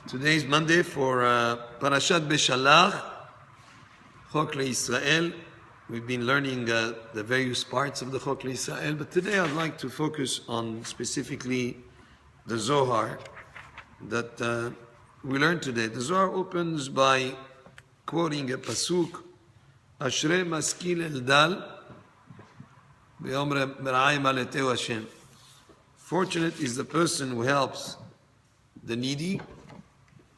Today is Monday for Parashat Beshalach, Chok LeYisrael. We've been learning the various parts of the Chok LeYisrael, but today I'd like to focus on specifically the Zohar that we learned today. The Zohar opens by quoting a pasuk, Ashrei maskil eldal ve'omre mera'ai maleteu Hashem. Fortunate is the person who helps the needy.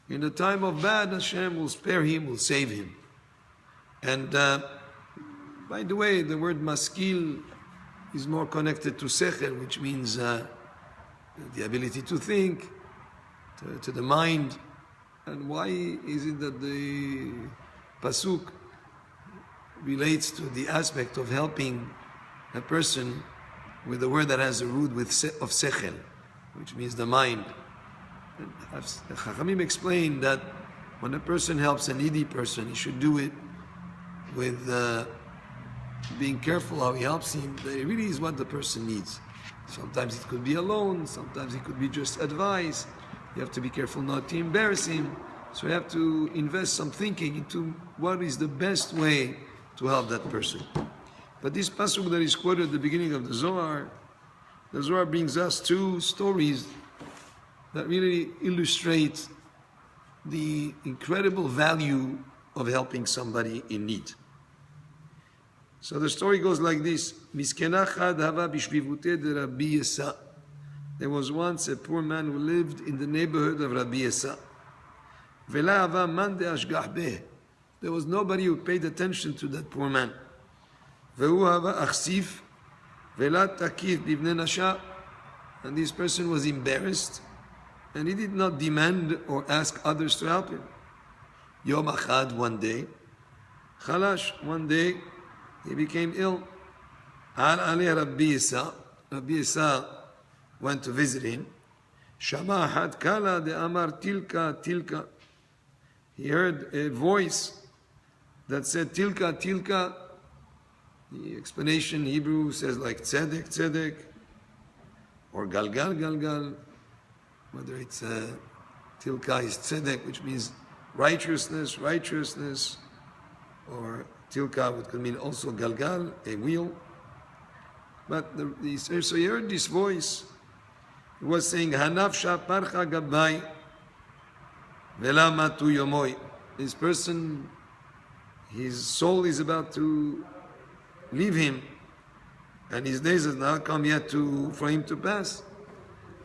In the time of bad, Hashem will spare him, will save him. And by the way, the word maskil is more connected to sechel, which means the ability to think, to the mind. And why is it that the pasuk relates to the aspect of helping a person with a word that has a root of sechel, which means the mind? Chachamim explained that when a person helps a needy person, he should do it with being careful how he helps him. That it really is what the person needs. Sometimes it could be a loan, sometimes it could be just advice. You have to be careful not to embarrass him. So you have to invest some thinking into what is the best way to help that person. But this pasuk that is quoted at the beginning of the Zohar brings us two stories that really illustrate the incredible value of helping somebody in need. So the story goes like this. There was once a poor man who lived in the neighborhood of Rabbi Yesa. There was nobody who paid attention to that poor man. And this person was embarrassed, and he did not demand or ask others to help him. Yom Achad, one day, he became ill. Rabbi Yesa went to visit him. Shama had kala de amar tilka tilka. He heard a voice that said tilka tilka. The explanation in Hebrew says like tzedek tzedek, or galgal galgal. Whether it's tilka is tzedek, which means righteousness, or tilka, which could mean also galgal, a wheel. But so he heard this voice. He was saying, Hanafsha parcha gabbai vela matu yomoy. This person, his soul is about to leave him, and his days have not come yet for him to pass.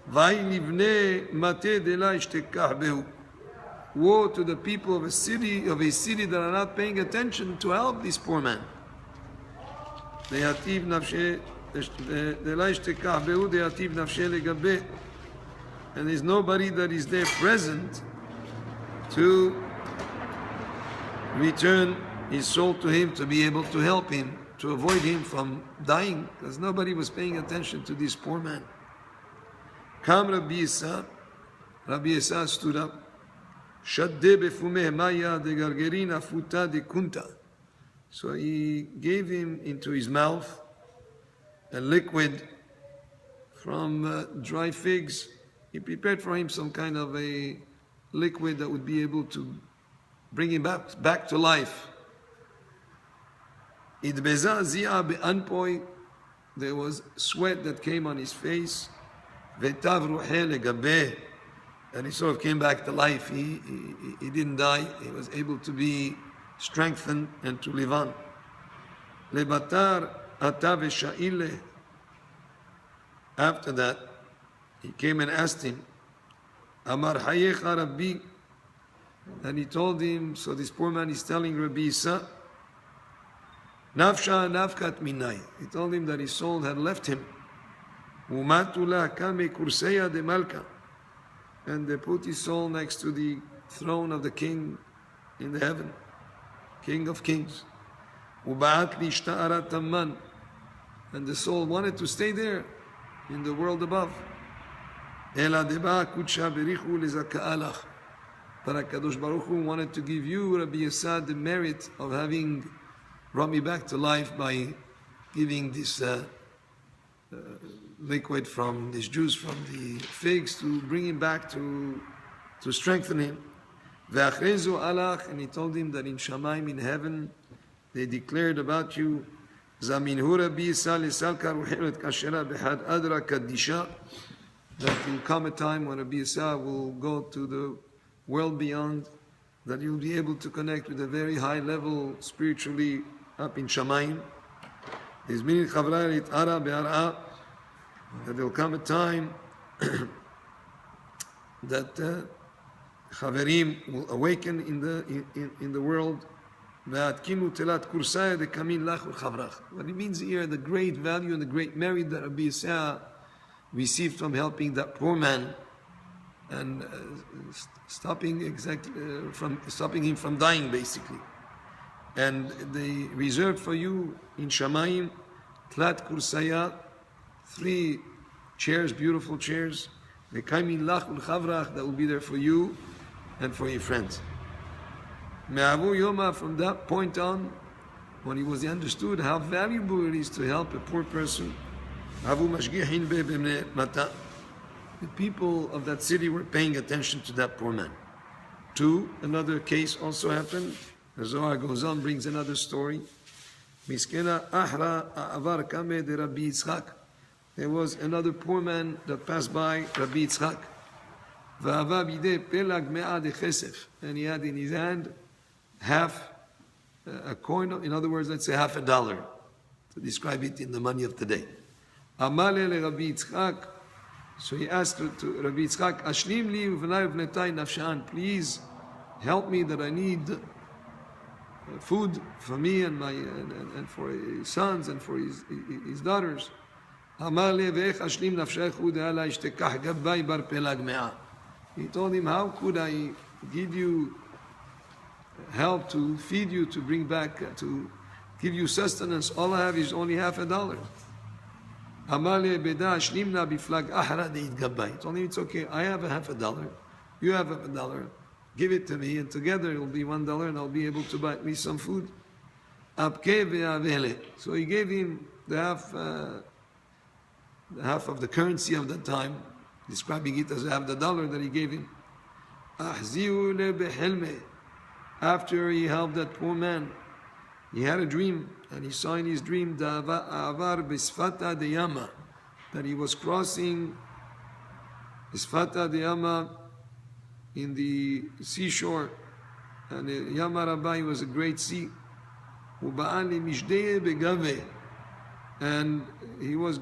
Woe to the people of a city that are not paying attention to help this poor man. And there's nobody that is there present to return his soul to him, to be able to help him, to avoid him from dying, because nobody was paying attention to this poor man. Kam Rabbi Yesa stood up. Shadde befumeh maya de gargerina futa de kunta. So he gave him into his mouth a liquid from dry figs. He prepared for him some kind of a liquid that would be able to bring him back to life. Idbeza zia be'anpoi. There was sweat that came on his face. And he sort of came back to life. He didn't die. He was able to be strengthened and to live on. After that, he came and asked him, Amar hayecha Rabbi. And he told him, so this poor man is telling Rabbi Yesa, Nafsha nafkat minai. He told him that his soul had left him. And they put his soul next to the throne of the king in the heaven, King of Kings. And the soul wanted to stay there in the world above. But HaKadosh Baruch Hu wanted to give you, Rabbi Yesa, the merit of having brought me back to life by giving this liquid from this juice from the figs to bring him back to to strengthen him. Ve'achrezu alach, and he told him that in Shamayim, in heaven, they declared about you, Zaminhu Rabbi Yisrael Yisalka Ruhirat Kashera Behad Adra Kadisha, that will come a time when Rabbi Yisrael will go to the world beyond, that you'll be able to connect with a very high level spiritually up in Shamayim. Izmini Chavrai Ara Be'ara, that there will come a time that Chaverim will awaken in the world. What it means here, the great value and the great merit that Rabbi Yisrael received from helping that poor man and stopping him from dying, basically. And they reserved for you in Shamayim Tlat Kursaya, 3 chairs, beautiful chairs. That will be there for you and for your friends. From that point on, when he was understood how valuable it is to help a poor person, the people of that city were paying attention to that poor man. 2, another case also happened. The Zohar goes on, brings another story. There was another poor man that passed by Rabbi Yitzchak. And he had in his hand half a coin, in other words, let's say half $1, to describe it in the money of today. So he asked to Rabbi Yitzchak, Ashlim li uvnai uvnetai nafshan, please help me that I need food for me and for his sons and for his daughters. He told him, how could I give you help to feed you, to bring back, to give you sustenance? All I have is only half $1. He told him, it's okay, I have a half $1, you have $1, give it to me, and together it will be $1, and I'll be able to buy me some food. So he gave him the half of the currency of that time, describing it as half $1 that he gave him. After he helped that poor man, he had a dream, and he saw in his dream that he was crossing Sfata de Yama in the seashore, and Yama Rabbi was a great sea. And they were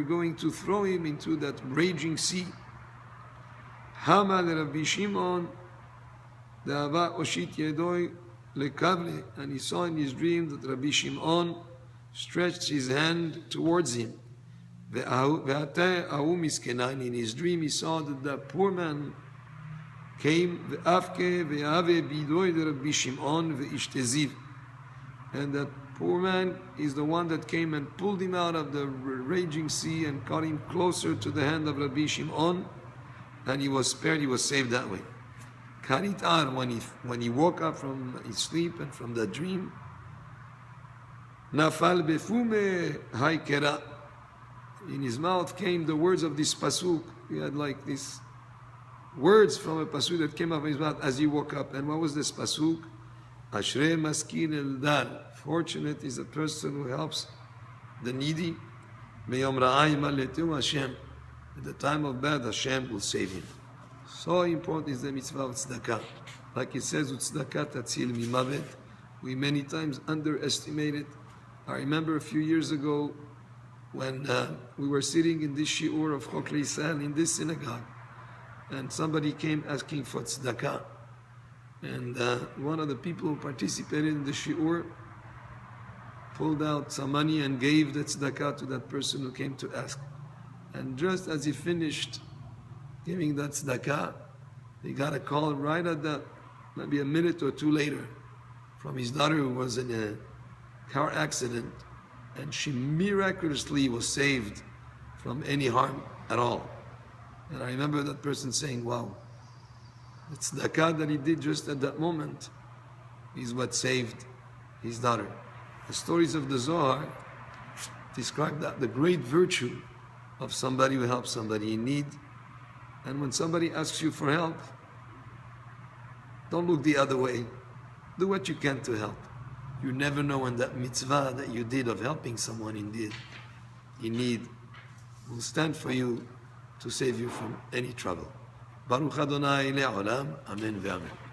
going to throw him into that raging sea. Rabbi Shimon, and he saw in his dream that Rabbi Shimon stretched his hand towards him. And in his dream he saw that the poor man came, and that poor man is the one that came and pulled him out of the raging sea and got him closer to the hand of Rabbi Shimon, and he was spared, he was saved that way. Karitar, when he woke up from his sleep and from that dream, Nafal befume haikera, in his mouth came the words of this pasuk. He had like these words from a pasuk that came up in his mouth as he woke up. And what was this pasuk? Ashrei maskin eldar. Fortunate is a person who helps the needy. Meyom ra'ai maletu Hashem. At the time of bad, Hashem will save him. So important is the mitzvah of tzedakah. Like it says, tzedakah tatzil mimavet. We many times underestimate it. I remember a few years ago when we were sitting in this shiur of Chok Yisrael in this synagogue, and somebody came asking for tzedakah. And one of the people who participated in the shiur pulled out some money and gave the tzedakah to that person who came to ask. And just as he finished giving that tzedakah, he got a call right at that, maybe a minute or two later, from his daughter who was in a car accident, and she miraculously was saved from any harm at all. And I remember that person saying, wow, the tzedakah that he did just at that moment is what saved his daughter. The stories of the Zohar describe that, the great virtue of somebody who helps somebody in need, And when somebody asks you for help, don't look the other way. Do what you can to help. You never know when that mitzvah that you did of helping someone in need will stand for you to save you from any trouble. Baruch Adonai le'olam. Amen ve'amen.